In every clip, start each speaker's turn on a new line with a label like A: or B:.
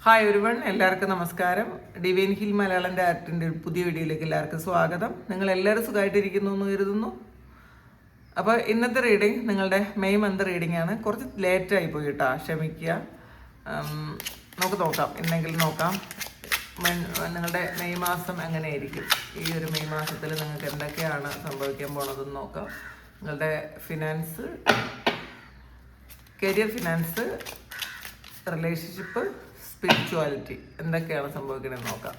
A: Hi ഒരുവൺ, എല്ലാവർക്കും നമസ്കാരം. Divine hill Malayalam ഡയറക്റ്റിൻ്റെ പുതിയ വീഡിയോയിലേക്ക് എല്ലാവർക്കും സ്വാഗതം. നിങ്ങൾ എല്ലാവരും സുഖമായിട്ടിരിക്കുന്നു എന്ന് കരുതുന്നു. അപ്പോൾ ഇന്നത്തെ റീഡിങ് നിങ്ങളുടെ മെയ് മന്ത് റീഡിംഗ് ആണ്. കുറച്ച് ലേറ്റായി പോയി കേട്ടോ, ക്ഷമിക്കുക. നമുക്ക് നോക്കാം, എന്തെങ്കിലും നോക്കാം. നിങ്ങളുടെ മെയ് മാസം എങ്ങനെയായിരിക്കും, ഈ ഒരു മെയ് മാസത്തിൽ നിങ്ങൾക്ക് എന്തൊക്കെയാണ് സംഭവിക്കാൻ പോണതെന്ന് നോക്കാം. നിങ്ങളുടെ finance, career, finance, relationship, spirituality എന്തൊക്കെയാണ് സംഭവിക്കണമെന്ന് നോക്കാം.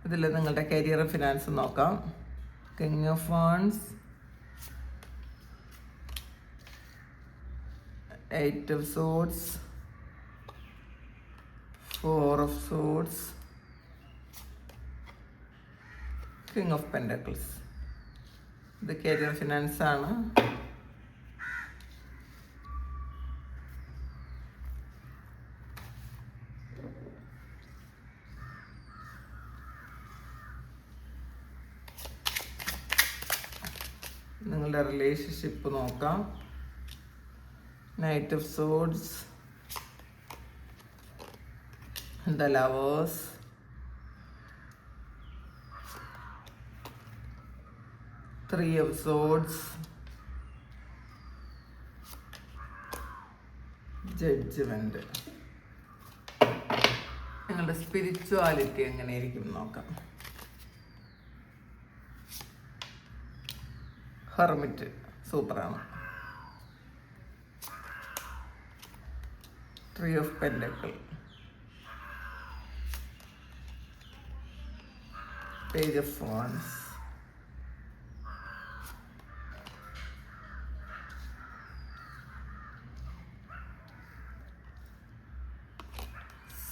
A: ഇതിൽ നിങ്ങളുടെ കരിയറും ഫിനാൻസും നോക്കാം. King of wands, 8 of swords, 4 of swords, King of Pentacles. ഇത് കരിയർ ഫിനാൻസ് ആണ്. നിങ്ങളുടെ റിലേഷൻഷിപ്പ് നോക്കാം. Knight of Swords, The Lovers, Three of Swords, Judgment. നിങ്ങളുടെ സ്പിരിച്വാലിറ്റി എങ്ങനെയായിരിക്കും നോക്കാം. ഹെർമിറ്റ് സൂപ്പറാണ്. Three of Pentacles, Page of Wands,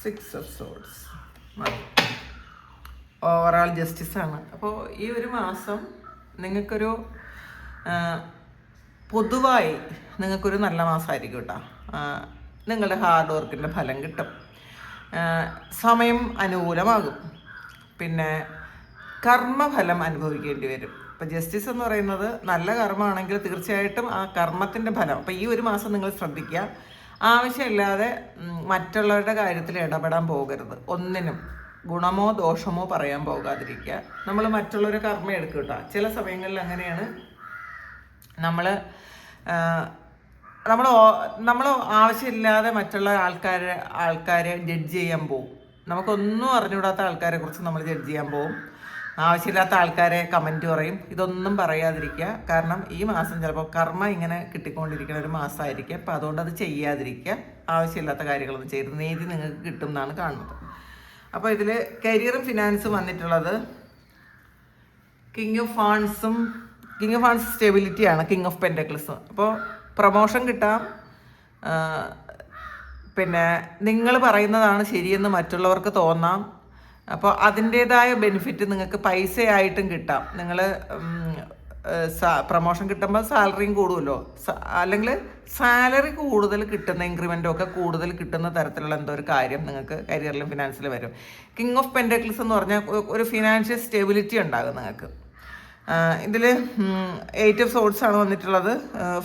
A: Six of Swords. Overall justice ആണ്. അപ്പോൾ ഈ ഒരു മാസം നിങ്ങൾക്കൊരു പൊതുവായി നിങ്ങൾക്കൊരു നല്ല മാസമായിരിക്കും കേട്ടോ. നിങ്ങളുടെ ഹാർഡ് വർക്കിൻ്റെ ഫലം കിട്ടും. സമയം അനുകൂലമാകും. പിന്നെ കർമ്മഫലം അനുഭവിക്കേണ്ടി വരും. ഇപ്പം ജസ്റ്റിസ് എന്ന് പറയുന്നത് നല്ല കർമ്മമാണെങ്കിൽ തീർച്ചയായിട്ടും ആ കർമ്മത്തിൻ്റെ ഫലം. അപ്പോൾ ഈ ഒരു മാസം നിങ്ങൾ ശ്രദ്ധിക്കുക, ആവശ്യമില്ലാതെ മറ്റുള്ളവരുടെ കാര്യത്തിൽ ഇടപെടാൻ പോകരുത്. ഒന്നിനും ഗുണമോ ദോഷമോ പറയാൻ പോകാതിരിക്കുക. നമ്മൾ മറ്റുള്ളവരെ കർമ്മം എടുക്കും കേട്ടോ. ചില സമയങ്ങളിൽ അങ്ങനെയാണ്. നമ്മൾ ആവശ്യമില്ലാതെ മറ്റുള്ള ആൾക്കാരെ ജഡ്ജ് ചെയ്യാൻ പോകും. നമുക്കൊന്നും അറിഞ്ഞുകൂടാത്ത ആൾക്കാരെ കുറിച്ച് നമ്മൾ ജഡ്ജ് ചെയ്യാൻ പോകും. ആവശ്യമില്ലാത്ത ആൾക്കാരെ കമൻറ്റ് പറയും. ഇതൊന്നും പറയാതിരിക്കുക. കാരണം ഈ മാസം ചിലപ്പോൾ കർമ്മ ഇങ്ങനെ കിട്ടിക്കൊണ്ടിരിക്കുന്ന ഒരു മാസമായിരിക്കും. അപ്പോൾ അതുകൊണ്ട് അത് ചെയ്യാതിരിക്കുക. ആവശ്യമില്ലാത്ത കാര്യങ്ങളൊന്നും ചെയ്ത് നീതി നിങ്ങൾക്ക് കിട്ടും എന്നാണ് കാണുന്നത്. അപ്പോൾ ഇതിൽ കരിയറും ഫിനാൻസും വന്നിട്ടുള്ളത് കിങ് ഓഫ് വാൻഡ്സും, കിങ് ഓഫ് വാൻഡ്സ് സ്റ്റെബിലിറ്റിയാണ്. കിങ് ഓഫ് പെൻറ്റക്കിൾസും. അപ്പോൾ പ്രൊമോഷൻ കിട്ടാം. പിന്നെ നിങ്ങൾ പറയുന്നതാണ് ശരിയെന്ന് മറ്റുള്ളവർക്ക് തോന്നാം. അപ്പോൾ അതിൻ്റേതായ ബെനിഫിറ്റ് നിങ്ങൾക്ക് പൈസയായിട്ടും കിട്ടാം. നിങ്ങൾ പ്രൊമോഷൻ കിട്ടുമ്പോൾ സാലറിയും കൂടുമല്ലോ, അല്ലെങ്കിൽ സാലറി കൂടുതൽ കിട്ടുന്ന ഇൻക്രിമെൻറ്റും ഒക്കെ കൂടുതൽ കിട്ടുന്ന തരത്തിലുള്ള എന്തോ ഒരു കാര്യം നിങ്ങൾക്ക് കരിയറിലും ഫിനാൻസിലും വരും. കിങ് ഓഫ് പെൻറ്റക്കിൾസ് എന്ന് പറഞ്ഞാൽ ഒരു ഫിനാൻഷ്യൽ സ്റ്റെബിലിറ്റി ഉണ്ടാകും നിങ്ങൾക്ക്. ഇതിൽ 8 of Swords ആണ് വന്നിട്ടുള്ളത്,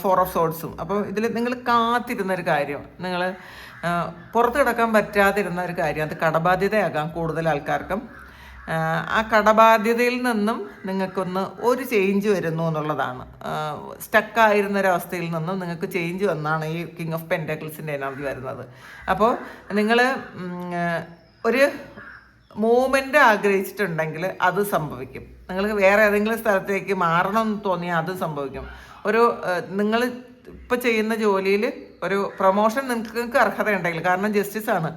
A: 4 of Swordsഉം. അപ്പോൾ ഇതിൽ നിങ്ങൾ കാത്തിരുന്നൊരു കാര്യം, നിങ്ങൾ പുറത്ത് കിടക്കാൻ പറ്റാതിരുന്ന ഒരു കാര്യം, അത് കടബാധ്യതയാകാം കൂടുതൽ ആൾക്കാർക്കും. ആ കടബാധ്യതയിൽ നിന്നും നിങ്ങൾക്കൊന്ന് ഒരു ചേഞ്ച് വരുന്നു എന്നുള്ളതാണ്. സ്റ്റക്കായിരുന്നൊരവസ്ഥയിൽ നിന്നും നിങ്ങൾക്ക് ചേഞ്ച് വന്നാണ് ഈ കിങ് ഓഫ് പെൻറ്റക്കിൾസിൻ്റെ എനർജി വരുന്നത്. അപ്പോൾ നിങ്ങൾ ഒരു മൂവ്മെൻറ്റ് ആഗ്രഹിച്ചിട്ടുണ്ടെങ്കിൽ അത് സംഭവിക്കും. നിങ്ങൾക്ക് വേറെ ഏതെങ്കിലും സ്ഥലത്തേക്ക് മാറണമെന്ന് തോന്നിയാൽ അത് സംഭവിക്കും. നിങ്ങൾ ഇപ്പോൾ ചെയ്യുന്ന ജോലിയിൽ ഒരു പ്രൊമോഷൻ നിങ്ങൾക്ക് അർഹതയുണ്ടെങ്കിൽ, കാരണം ജസ്റ്റിസ് ആണ്,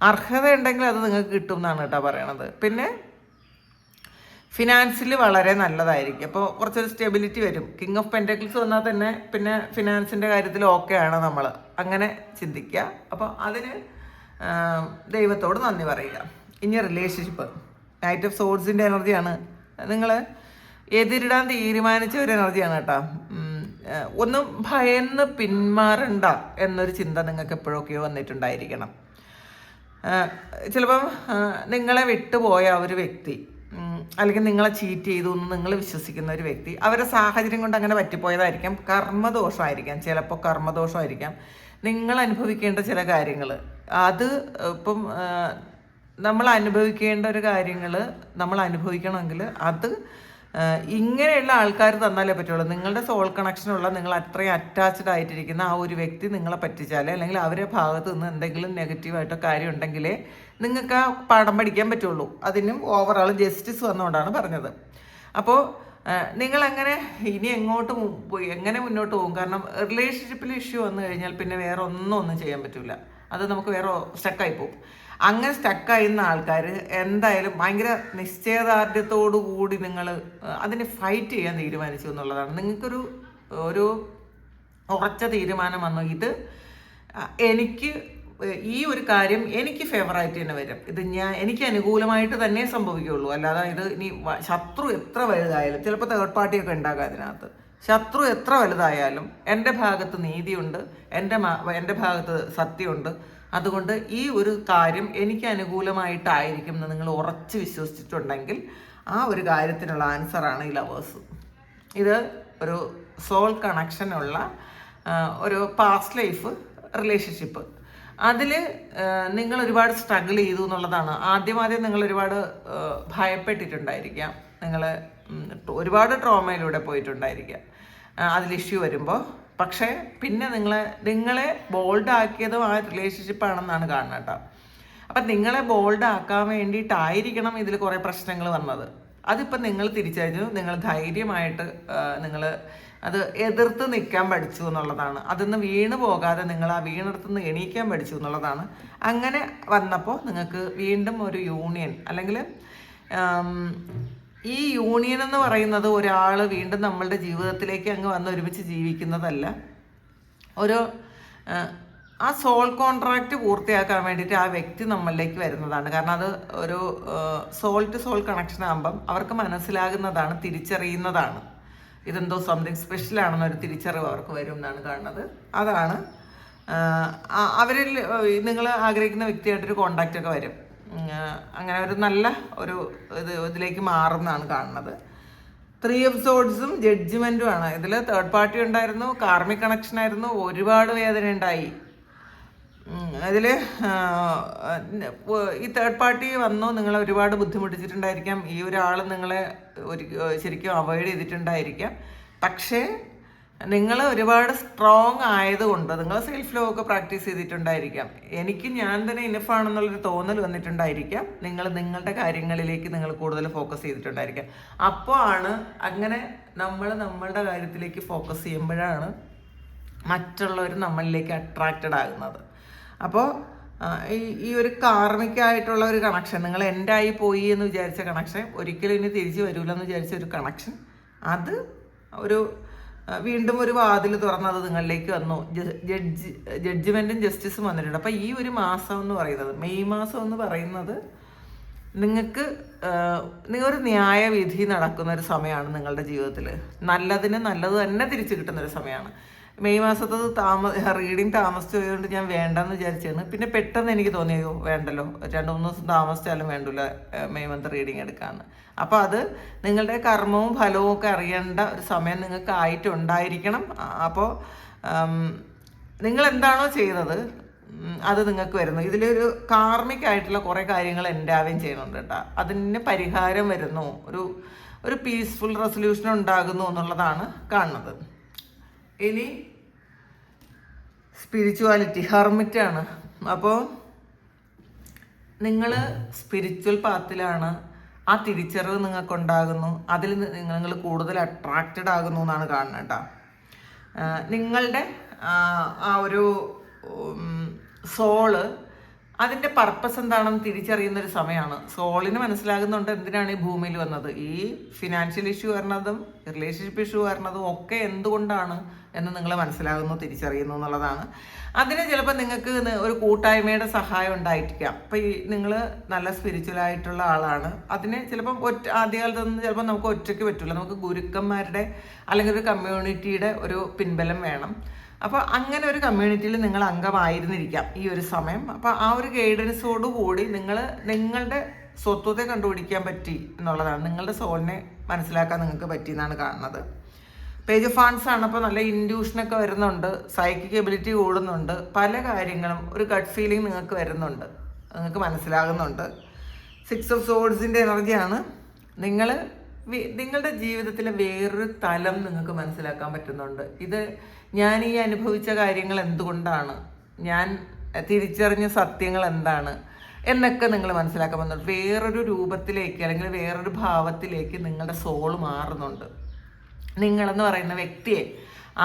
A: അർഹതയുണ്ടെങ്കിൽ അത് നിങ്ങൾക്ക് കിട്ടും എന്നാണ് കേട്ടോ പറയണത്. പിന്നെ ഫിനാൻസിൽ വളരെ നല്ലതായിരിക്കും. അപ്പോൾ കുറച്ചൊരു സ്റ്റെബിലിറ്റി വരും. കിങ് ഓഫ് പെൻറ്റക്കിൾസ് വന്നാൽ തന്നെ പിന്നെ ഫിനാൻസിൻ്റെ കാര്യത്തിൽ ഓക്കെയാണ് നമ്മൾ, അങ്ങനെ ചിന്തിക്കുക. അപ്പോൾ അതിന് ദൈവത്തോട് നന്ദി പറയുക. ഇനി റിലേഷൻഷിപ്പ്, നൈറ്റ് ഓഫ് സോഡ്സിൻ്റെ എനർജിയാണ്. നിങ്ങൾ എതിരിടാൻ തീരുമാനിച്ച ഒരു എനർജിയാണ് കേട്ടോ. ഒന്നും ഭയന്ന് പിന്മാറണ്ട എന്നൊരു ചിന്ത നിങ്ങൾക്ക് എപ്പോഴൊക്കെയോ വന്നിട്ടുണ്ടായിരിക്കണം. ചിലപ്പം നിങ്ങളെ വിട്ടുപോയ ഒരു വ്യക്തി അല്ലെങ്കിൽ നിങ്ങളെ ചീറ്റ് ചെയ്തു എന്ന് നിങ്ങൾ വിശ്വസിക്കുന്ന ഒരു വ്യക്തി, അവരുടെ സാഹചര്യം കൊണ്ട് അങ്ങനെ പറ്റിപ്പോയതായിരിക്കാം, കർമ്മദോഷമായിരിക്കാം, ചിലപ്പോൾ കർമ്മദോഷമായിരിക്കാം, നിങ്ങൾ അനുഭവിക്കേണ്ട ചില കാര്യങ്ങൾ. അത് ഇപ്പം നമ്മൾ അനുഭവിക്കേണ്ട ഒരു കാര്യങ്ങൾ നമ്മൾ അനുഭവിക്കണമെങ്കിൽ അത് ഇങ്ങനെയുള്ള ആൾക്കാർ തന്നാലേ പറ്റുള്ളൂ. നിങ്ങളുടെ സോൾ കണക്ഷനുള്ള, നിങ്ങൾ അത്രയും അറ്റാച്ച്ഡ് ആയിട്ടിരിക്കുന്ന ആ ഒരു വ്യക്തി നിങ്ങളെ പറ്റിച്ചാലേ, അല്ലെങ്കിൽ അവരുടെ ഭാഗത്ത് നിന്ന് എന്തെങ്കിലും നെഗറ്റീവായിട്ടോ കാര്യം ഉണ്ടെങ്കിലേ നിങ്ങൾക്ക് ആ പാഠം പഠിക്കാൻ പറ്റുള്ളൂ. അതിനും ഓവറോൾ ജസ്റ്റിസ് വന്നുകൊണ്ടാണ് പറഞ്ഞത്. അപ്പോൾ നിങ്ങളെങ്ങനെ ഇനി എങ്ങനെ മുന്നോട്ട് പോകും? കാരണം റിലേഷൻഷിപ്പിൽ ഇഷ്യൂ വന്നു കഴിഞ്ഞാൽ പിന്നെ വേറെ ഒന്നും ചെയ്യാൻ പറ്റില്ല. അത് നമുക്ക് വേറെ സ്റ്റക്കായി പോകും. അങ്ങനെ സ്റ്റക്കായിരുന്ന ആൾക്കാർ എന്തായാലും ഭയങ്കര നിശ്ചയദാർഢ്യത്തോടു കൂടി നിങ്ങൾ അതിനെ ഫൈറ്റ് ചെയ്യാൻ തീരുമാനിച്ചു എന്നുള്ളതാണ്. നിങ്ങൾക്കൊരു ഉറച്ച തീരുമാനം വന്നു, എനിക്ക് ഈ ഒരു കാര്യം എനിക്ക് ഫേവറായിട്ട് തന്നെ വരും, എനിക്ക് അനുകൂലമായിട്ട് തന്നെ സംഭവിക്കുകയുള്ളൂ. അല്ലാതെ ഇനി ശത്രു എത്ര വലുതായാലും, ചിലപ്പോൾ തേർഡ് പാർട്ടിയൊക്കെ ഉണ്ടാകാം അതിനകത്ത്, ശത്രു എത്ര വലുതായാലും എൻ്റെ ഭാഗത്ത് നീതിയുണ്ട്, എൻ്റെ ഭാഗത്ത് സത്യമുണ്ട്. അതുകൊണ്ട് ഈ ഒരു കാര്യം എനിക്ക് അനുകൂലമായിട്ടായിരിക്കും എന്ന് നിങ്ങൾ ഉറച്ച് വിശ്വസിച്ചിട്ടുണ്ടെങ്കിൽ ആ ഒരു കാര്യത്തിനുള്ള ആൻസറാണ് ഈ ലവേഴ്സ്. ഇത് ഒരു സോൾ കണക്ഷനുള്ള ഒരു പാസ്റ്റ് ലൈഫ് റിലേഷൻഷിപ്പ്. അതിൽ നിങ്ങൾ ഒരുപാട് സ്ട്രഗിൾ ചെയ്തു എന്നുള്ളതാണ്. ആദ്യം നിങ്ങൾ ഒരുപാട് ഭയപ്പെട്ടിട്ടുണ്ടായിരിക്കാം, നിങ്ങൾ ഒരുപാട് ട്രോമയിലൂടെ പോയിട്ടുണ്ടായിരിക്കാം അതിൽ ഇഷ്യൂ വരുമ്പോൾ. പക്ഷേ പിന്നെ നിങ്ങളെ ബോൾഡ് ആക്കിയതും ആ റിലേഷൻഷിപ്പാണെന്നാണ് കാണുന്നത് കേട്ടോ. അപ്പം നിങ്ങളെ ബോൾഡ് ആക്കാൻ വേണ്ടിയിട്ടായിരിക്കണം ഇതിൽ കുറേ പ്രശ്നങ്ങൾ വന്നത്. അതിപ്പം നിങ്ങൾ തിരിച്ചറിഞ്ഞു, നിങ്ങൾ ധൈര്യമായിട്ട് നിങ്ങൾ അത് എതിർത്ത് നിൽക്കാൻ പഠിച്ചു എന്നുള്ളതാണ്. അതിന്ന് വീണ് പോകാതെ നിങ്ങൾ ആ വീണെടുത്തുനിന്ന് എണീക്കാൻ പഠിച്ചു എന്നുള്ളതാണ്. അങ്ങനെ വന്നപ്പോൾ നിങ്ങൾക്ക് വീണ്ടും ഒരു യൂണിയൻ, അല്ലെങ്കിൽ ഈ യൂണിയൻ എന്ന് പറയുന്നത് ഒരാൾ വീണ്ടും നമ്മളുടെ ജീവിതത്തിലേക്ക് അങ്ങ് വന്ന് ഒരുമിച്ച് ജീവിക്കുന്നതല്ല. ആ സോൾ കോൺട്രാക്റ്റ് പൂർത്തിയാക്കാൻ വേണ്ടിയിട്ട് ആ വ്യക്തി നമ്മളിലേക്ക് വരുന്നതാണ്. കാരണം അത് ഒരു സോൾ ടു സോൾ കണക്ഷൻ ആകുമ്പം അവർക്ക് മനസ്സിലാകുന്നതാണ്, തിരിച്ചറിയുന്നതാണ്, ഇതെന്തോ സംതിങ് സ്പെഷ്യൽ ആണെന്നൊരു തിരിച്ചറിവ് അവർക്ക് വരും എന്നാണ് കാണുന്നത്. അതാണ് അവരിൽ നിങ്ങൾ ആഗ്രഹിക്കുന്ന വ്യക്തിയായിട്ടൊരു കോണ്ടാക്റ്റ് ഒക്കെ വരും. അങ്ങനെ ഒരു നല്ല ഇതിലേക്ക് മാറുന്നതാണ് കാണുന്നത്. 3 എപ്പിസോഡ്സും ജഡ്ജ്മെൻറ്റും ആണ്. ഇതിൽ തേർഡ് പാർട്ടി ഉണ്ടായിരുന്നു, കാർമിക് കണക്ഷൻ ആയിരുന്നു, ഒരുപാട് വേദന ഉണ്ടായി. അതിൽ ഈ തേർഡ് പാർട്ടി വന്നു നിങ്ങളെ ഒരുപാട് ബുദ്ധിമുട്ടിച്ചിട്ടുണ്ടായിരിക്കാം. ഈ ഒരാൾ നിങ്ങളെ ശരിക്കും അവോയ്ഡ് ചെയ്തിട്ടുണ്ടായിരിക്കാം. പക്ഷേ നിങ്ങൾ ഒരുപാട് സ്ട്രോങ് ആയതുകൊണ്ട് നിങ്ങൾ സെൽഫ് ലോ ഒക്കെ പ്രാക്ടീസ് ചെയ്തിട്ടുണ്ടായിരിക്കാം. ഞാൻ തന്നെ ഇനഫാണെന്നുള്ളൊരു തോന്നൽ വന്നിട്ടുണ്ടായിരിക്കാം. നിങ്ങളുടെ കാര്യങ്ങളിലേക്ക് നിങ്ങൾ കൂടുതൽ ഫോക്കസ് ചെയ്തിട്ടുണ്ടായിരിക്കാം. അപ്പോൾ ആണ് അങ്ങനെ നമ്മളുടെ കാര്യത്തിലേക്ക് ഫോക്കസ് ചെയ്യുമ്പോഴാണ് മറ്റുള്ളവർ നമ്മളിലേക്ക് അട്രാക്റ്റഡ് ആകുന്നത്. അപ്പോൾ ഈ ഒരു കാർമികമായിട്ടുള്ള ഒരു കണക്ഷൻ, നിങ്ങൾ എൻ്റെ ആയി പോയി എന്ന് വിചാരിച്ച കണക്ഷൻ ഒരിക്കലും ഇനി തിരിച്ചു വരില്ലെന്ന് വിചാരിച്ച ഒരു കണക്ഷൻ, അത് വീണ്ടും ഒരു വാതിൽ തുറന്നത് നിങ്ങളിലേക്ക് വന്നു. ജഡ്ജ്മെൻറ്റും ജസ്റ്റിസും വന്നിട്ടുണ്ട്. അപ്പോൾ ഈ ഒരു മാസം എന്ന് പറയുന്നത്, മെയ് മാസം എന്ന് പറയുന്നത് നിങ്ങൾക്ക് ഒരു ന്യായവിധി നടക്കുന്ന ഒരു സമയമാണ് നിങ്ങളുടെ ജീവിതത്തിൽ. നല്ലതിന് നല്ലത് തന്നെ തിരിച്ചു കിട്ടുന്നൊരു സമയമാണ്. മെയ് മാസത്തത് റീഡിങ് താമസിച്ചു പോയതുകൊണ്ട് ഞാൻ വേണ്ടെന്ന് വിചാരിച്ചാണ്. പിന്നെ പെട്ടെന്ന് എനിക്ക് തോന്നിയോ വേണ്ടല്ലോ, 2-3 ദിവസം താമസിച്ചാലും വേണ്ടില്ല മെയ് മന്ത് റീഡിങ് എടുക്കാമെന്ന്. അപ്പോൾ അത് നിങ്ങളുടെ കർമ്മവും ഫലവും ഒക്കെ അറിയേണ്ട ഒരു സമയം നിങ്ങൾക്ക് ആയിട്ടുണ്ടായിരിക്കണം. അപ്പോൾ നിങ്ങൾ എന്താണോ ചെയ്തത് അത് നിങ്ങൾക്ക് വരുന്നു. ഇതിലൊരു കാർമികമായിട്ടുള്ള കുറേ കാര്യങ്ങൾ എൻഡാവുകയും ചെയ്യുന്നുണ്ട് കേട്ടോ. അതിന് പരിഹാരം വരുന്നു, ഒരു പീസ്ഫുൾ റെസൊല്യൂഷൻ ഉണ്ടാകുന്നു എന്നുള്ളതാണ് കാണുന്നത്. ഇനി സ്പിരിച്വാലിറ്റി, ഹെർമിറ്റാണ്. അപ്പോൾ നിങ്ങൾ സ്പിരിച്വൽ പാത്തിലാണ്, ആ തിരിച്ചറിവ് നിങ്ങൾക്കുണ്ടാകുന്നു, അതിൽ നിങ്ങൾ കൂടുതൽ അട്രാക്റ്റഡ് ആകുന്നു എന്നാണ് കാണുന്നത് കേട്ടോ. നിങ്ങളുടെ ആ ഒരു സോള് അതിൻ്റെ പർപ്പസ് എന്താണെന്ന് തിരിച്ചറിയുന്നൊരു സമയമാണ്. സോളിന് മനസ്സിലാകുന്നുണ്ട് എന്തിനാണ് ഈ ഭൂമിയിൽ വന്നത്, ഈ ഫിനാൻഷ്യൽ ഇഷ്യൂ വരണതും റിലേഷൻഷിപ്പ് ഇഷ്യൂ വരണതും ഒക്കെ എന്തുകൊണ്ടാണ് എന്ന് നിങ്ങൾ മനസ്സിലാകുന്നു, തിരിച്ചറിയുന്നു എന്നുള്ളതാണ്. അതിന് ചിലപ്പോൾ നിങ്ങൾക്ക് ഒരു കൂട്ടായ്മയുടെ സഹായം ഉണ്ടായിരിക്കാം. അപ്പോൾ നിങ്ങൾ നല്ല സ്പിരിച്വൽ ആയിട്ടുള്ള ആളാണ്, അതിന് ചിലപ്പം ആദ്യകാലത്തൊന്നും ചിലപ്പോൾ നമുക്ക് ഒറ്റയ്ക്ക് പറ്റില്ല, നമുക്ക് ഗുരുക്കന്മാരുടെ അല്ലെങ്കിൽ ഒരു കമ്മ്യൂണിറ്റിയുടെ ഒരു പിൻബലം വേണം. അപ്പോൾ അങ്ങനെ ഒരു കമ്മ്യൂണിറ്റിയിൽ നിങ്ങൾ അംഗമായിരുന്നിരിക്കാം ഈ ഒരു സമയം. അപ്പോൾ ആ ഒരു ഗൈഡൻസോടു കൂടി നിങ്ങളുടെ സ്വത്വത്തെ കണ്ടുപിടിക്കാൻ പറ്റി എന്നുള്ളതാണ്. നിങ്ങളുടെ സോളിനെ മനസ്സിലാക്കാൻ നിങ്ങൾക്ക് പറ്റി എന്നാണ് കാണുന്നത്. പേജ് ഓഫ് ഫാൻസ് ആണ്. അപ്പോൾ നല്ല ഇൻഡ്യൂഷനൊക്കെ വരുന്നുണ്ട്, സൈക്കിക് എബിലിറ്റി കൂടുന്നുണ്ട്, പല കാര്യങ്ങളും ഒരു ഗട്ട് ഫീലിംഗ് നിങ്ങൾക്ക് വരുന്നുണ്ട്, നിങ്ങൾക്ക് മനസ്സിലാകുന്നുണ്ട്. 6 ഓഫ് സോഡ്സിൻ്റെ എനർജിയാണ്. നിങ്ങളുടെ ജീവിതത്തിലെ വേറൊരു തലം നിങ്ങൾക്ക് മനസ്സിലാക്കാൻ പറ്റുന്നുണ്ട്. ഇത് ഞാൻ ഈ അനുഭവിച്ച കാര്യങ്ങൾ എന്തുകൊണ്ടാണ്, ഞാൻ തിരിച്ചറിഞ്ഞ സത്യങ്ങൾ എന്താണ് എന്നൊക്കെ നിങ്ങൾ മനസ്സിലാക്കാൻ പറ്റുന്നുണ്ട്. വേറൊരു രൂപത്തിലേക്ക് അല്ലെങ്കിൽ വേറൊരു ഭാവത്തിലേക്ക് നിങ്ങളുടെ സോള് മാറുന്നുണ്ട്. നിങ്ങളെന്ന് പറയുന്ന വ്യക്തിയെ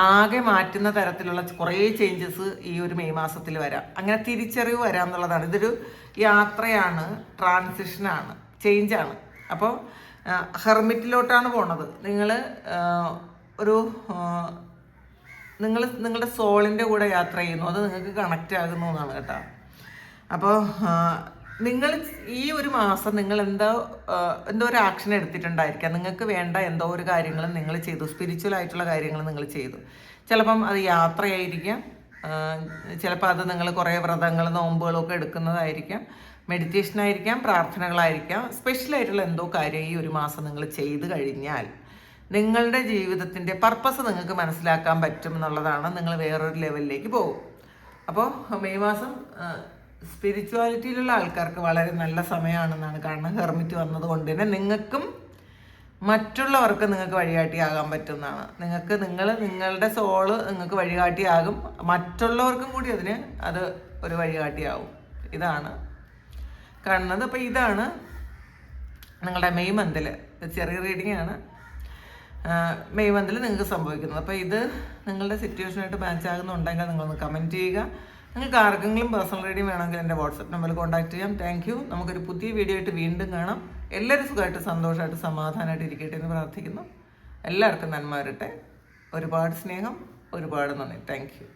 A: ആകെ മാറ്റുന്ന തരത്തിലുള്ള കുറേ ചേഞ്ചസ് ഈ ഒരു മെയ് മാസത്തിൽ വരാം. അങ്ങനെ തിരിച്ചറിവ് വരാം എന്നുള്ളതാണ്. ഇതൊരു യാത്രയാണ്, ട്രാൻസിഷനാണ്, ചേഞ്ചാണ്. അപ്പോൾ ഹെർമിറ്റിലോട്ടാണ് പോണത്. നിങ്ങളുടെ സോളിൻ്റെ കൂടെ യാത്ര ചെയ്യുന്നു, അത് നിങ്ങൾക്ക് കണക്റ്റ് ആകുന്നു എന്നാണ് കേട്ടോ. അപ്പോൾ നിങ്ങൾ ഈ ഒരു മാസം നിങ്ങൾ എന്തോ ഒരു ആക്ഷൻ എടുത്തിട്ടുണ്ടായിരിക്കാം. നിങ്ങൾക്ക് വേണ്ട എന്തോ ഒരു കാര്യങ്ങളും നിങ്ങൾ ചെയ്തു, സ്പിരിച്വൽ ആയിട്ടുള്ള കാര്യങ്ങൾ നിങ്ങൾ ചെയ്തു. ചിലപ്പം അത് യാത്രയായിരിക്കാം, ചിലപ്പോൾ അത് നിങ്ങൾ കുറേ വ്രതങ്ങളും നോമ്പുകളും ഒക്കെ എടുക്കുന്നതായിരിക്കാം, മെഡിറ്റേഷൻ ആയിരിക്കാം, പ്രാർത്ഥനകളായിരിക്കാം. സ്പെഷ്യലായിട്ടുള്ള എന്തോ കാര്യം ഈ ഒരു മാസം നിങ്ങൾ ചെയ്തു കഴിഞ്ഞാൽ നിങ്ങളുടെ ജീവിതത്തിൻ്റെ പർപ്പസ് നിങ്ങൾക്ക് മനസ്സിലാക്കാൻ പറ്റും എന്നുള്ളതാണ്. നിങ്ങൾ വേറൊരു ലെവലിലേക്ക് പോകും. അപ്പോൾ മെയ് മാസം സ്പിരിച്വാലിറ്റിയിലുള്ള ആൾക്കാർക്ക് വളരെ നല്ല സമയമാണെന്നാണ് കാണുന്നത്. ഹെർമിറ്റ് വന്നത് കൊണ്ട് തന്നെ നിങ്ങൾക്കും മറ്റുള്ളവർക്ക് നിങ്ങൾക്ക് വഴികാട്ടിയാകാൻ പറ്റുന്നതാണ്. നിങ്ങളുടെ സോള് നിങ്ങൾക്ക് വഴികാട്ടിയാകും, മറ്റുള്ളവർക്കും കൂടി അത് ഒരു വഴികാട്ടിയാവും. ഇതാണ് കാണുന്നത്. അപ്പോൾ ഇതാണ് നിങ്ങളുടെ മെയ് മന്തിൽ, ചെറിയ റീഡിംഗ് ആണ്, മെയ് മന്തിൽ നിങ്ങൾക്ക് സംഭവിക്കുന്നത്. അപ്പോൾ ഇത് നിങ്ങളുടെ സിറ്റുവേഷനായിട്ട് മാച്ച് ആകുന്നുണ്ടെങ്കിൽ നിങ്ങളൊന്ന് കമൻറ്റ് ചെയ്യുക. നിങ്ങൾക്ക് ആർക്കെങ്കിലും പേഴ്സണൽ റീഡിംഗ് വേണമെങ്കിൽ എൻ്റെ വാട്സപ്പ് നമ്പറിൽ കോൺടാക്ട് ചെയ്യാം. Thank you. നമുക്കൊരു പുതിയ വീഡിയോ ആയിട്ട് വീണ്ടും കാണാം. എല്ലാവരും സുഖമായിട്ട് സന്തോഷമായിട്ട് സമാധാനമായിട്ട് ഇരിക്കട്ടെ എന്ന് പ്രാർത്ഥിക്കുന്നു. എല്ലാവർക്കും നന്മ വരട്ടെ. ഒരുപാട് സ്നേഹം, ഒരുപാട് നന്ദി. Thank you.